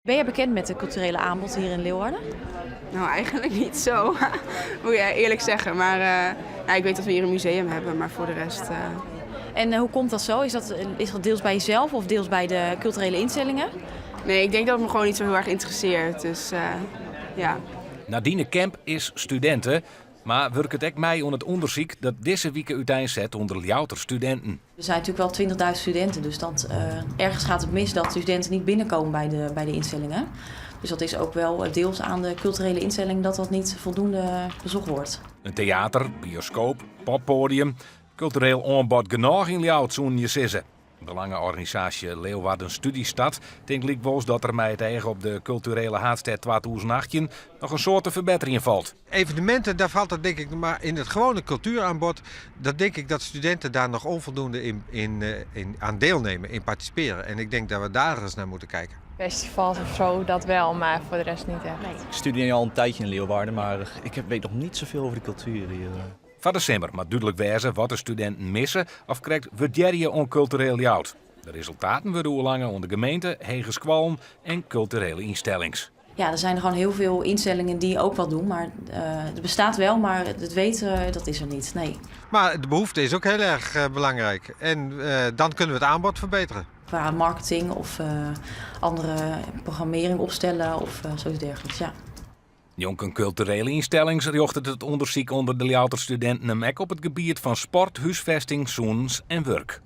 Ben je bekend met de culturele aanbod hier in Leeuwarden? Nou, eigenlijk niet zo, moet je eerlijk zeggen. Maar ik weet dat we hier een museum hebben, maar voor de rest... En hoe komt dat zo? Is dat deels bij jezelf of deels bij de culturele instellingen? Nee, ik denk dat het me gewoon niet zo heel erg interesseert. Dus ja. Nadine Kemp is studenten, maar werkt het ook mee aan het onderzoek dat deze week uiteenzet onder louter studenten. Er zijn natuurlijk wel 20.000 studenten, dus ergens gaat het mis dat studenten niet binnenkomen bij de instellingen. Dus dat is ook wel deels aan de culturele instelling dat niet voldoende bezocht wordt. Een theater, bioscoop, poppodium, cultureel aanbod genoeg in Ljouwert, zo'n je zeggen. Belangenorganisatie Leeuwarden Studiestad denkt likwijls dat er mij tegen op de culturele haardstad 2018 nog een soort verbetering valt. Evenementen, daar valt het denk ik, maar in het gewone cultuuraanbod, dat denk ik dat studenten daar nog onvoldoende aan deelnemen, in participeren. En ik denk dat we daar eens naar moeten kijken. Festivals of zo, dat wel, maar voor de rest niet echt. Nee. Ik studeer al een tijdje in Leeuwarden, maar ik weet nog niet zoveel over de cultuur hier. Van december moet duidelijk wijzen wat de studenten missen of krijgt waarderen on cultureel Ljouwert. De resultaten worden oorlangen onder gemeente, hegeskwalm en culturele instellings. Ja, er zijn gewoon heel veel instellingen die ook wat doen, maar het bestaat wel, maar het weten, dat is er niet. Nee. Maar de behoefte is ook heel erg belangrijk. En dan kunnen we het aanbod verbeteren. Qua marketing of andere programmering opstellen of zoiets dergelijks, ja. Jonken culturele instellings richten het onderzoek onder de Ljouwter studenten hem ook op het gebied van sport, huisvesting, zoens en werk.